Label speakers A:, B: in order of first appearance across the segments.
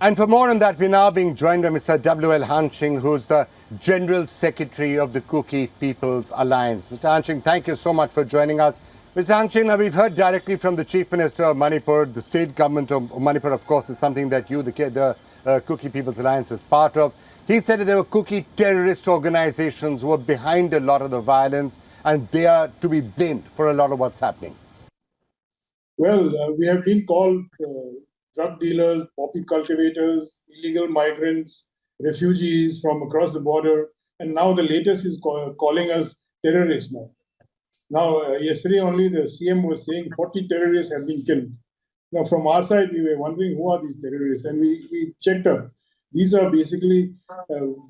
A: And for more on that, we're now being joined by Mr. W.L. Hangshing, who's the General Secretary of the Kuki People's Alliance. Mr. Hangshing, thank you so much for joining us. Mr. Hangshing, now we've heard directly from the Chief Minister of Manipur. The state government of Manipur, of course, is something that you, the Kuki People's Alliance, is part of. He said that there were Kuki terrorist organizations who were behind a lot of the violence, and they are to be blamed for a lot of what's happening.
B: Well, we have been called drug dealers, poppy cultivators, illegal migrants, refugees from across the border, and now the latest is calling us terrorists now. Now, yesterday only the CM was saying 40 terrorists have been killed. Now, from our side, we were wondering who are these terrorists, and we checked up. These are basically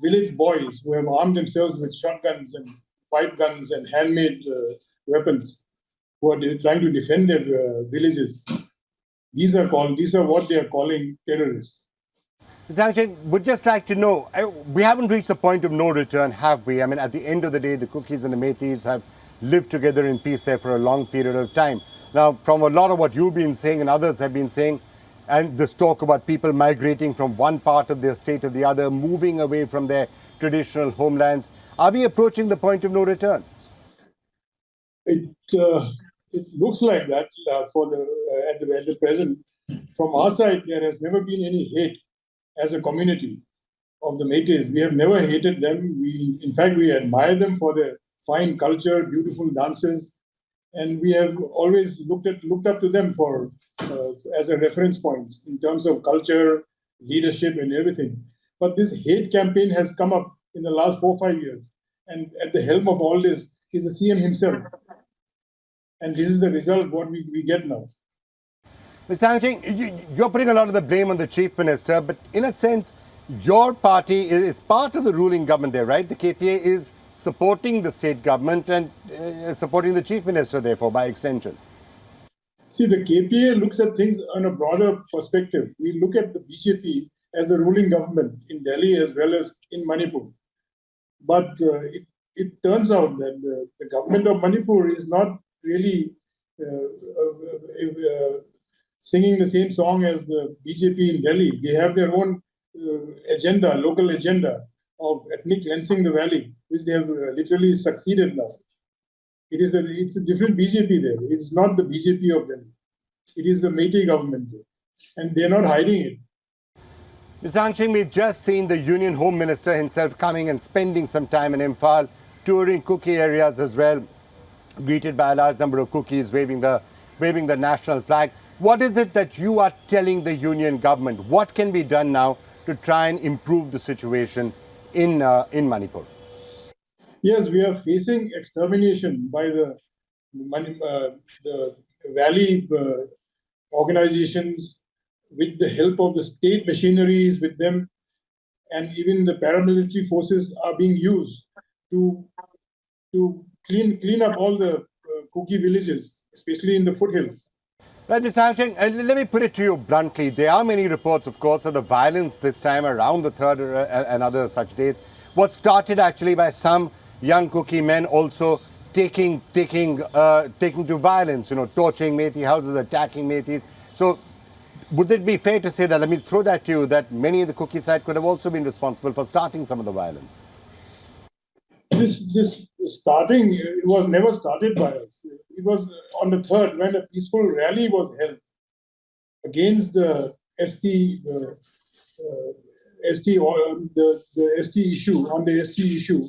B: village boys who have armed themselves with shotguns and pipe guns and handmade weapons, who are trying to defend their villages. These are what they are calling terrorists.
A: Mr. Hangshing, would just like to know, we haven't reached the point of no return, have we? I mean, at the end of the day, the Kukis and the Meiteis have lived together in peace there for a long period of time. Now, from a lot of what you've been saying and others have been saying, and this talk about people migrating from one part of their state to the other, moving away from their traditional homelands, are we approaching the point of no return?
B: It looks like that at the present. From our side, there has never been any hate as a community of the Meiteis. We have never hated them. In fact, we admire them for their fine culture, beautiful dances, and we have always looked up to them for as a reference point in terms of culture, leadership, and everything. But this hate campaign has come up in the last 4 or 5 years, and at the helm of all this is the CM himself. And this is the result what we get now.
A: Mr. Hangshing, you're putting a lot of the blame on the Chief Minister, but in a sense, your party is part of the ruling government there, right? The KPA is supporting the state government and supporting the Chief Minister, therefore, by extension.
B: See, the KPA looks at things on a broader perspective. We look at the BJP as a ruling government in Delhi as well as in Manipur. But it turns out that the government of Manipur is not really singing the same song as the BJP in Delhi. They have their own agenda, local agenda of ethnic cleansing the valley, which they have literally succeeded now. It's a different BJP there. It's not the BJP of Delhi. It is the Meitei government there. And they're not hiding it.
A: Mr. Hangshing, we've just seen the Union Home Minister himself coming and spending some time in Imphal, touring Kuki areas as well, greeted by a large number of Kukis waving the national flag. What is it that you are telling the union government? What can be done now to try and improve the situation in Manipur?
B: Yes, we are facing extermination by the valley organizations with the help of the state machineries with them, and even the paramilitary forces are being used to clean up all the Kuki villages, especially in the foothills.
A: Right, Mr. Hangshing, let me put it to you bluntly. There are many reports, of course, of the violence this time around the 3rd and other such dates. What started actually by some young Kuki men also taking to violence, torching Meitei houses, attacking Meiteis. So would it be fair to say that, let me throw that to you, that many of the Kuki side could have also been responsible for starting some of the violence?
B: This starting, it was never started by us. It was on the 3rd when a peaceful rally was held against the ST issue.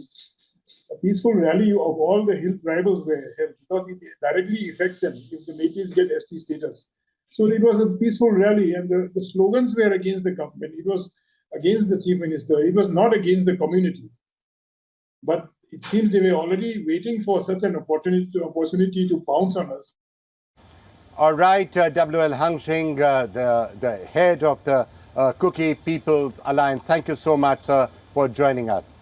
B: A peaceful rally of all the hill tribals were held because it directly affects them if the Meiteis get ST status. So it was a peaceful rally, and the slogans were against the government. It was against the Chief Minister. It was not against the community. But it seems they were already waiting for such an opportunity to pounce on us.
A: All right, W.L. Hangshing, the head of the Kuki People's Alliance, thank you so much, sir, for joining us.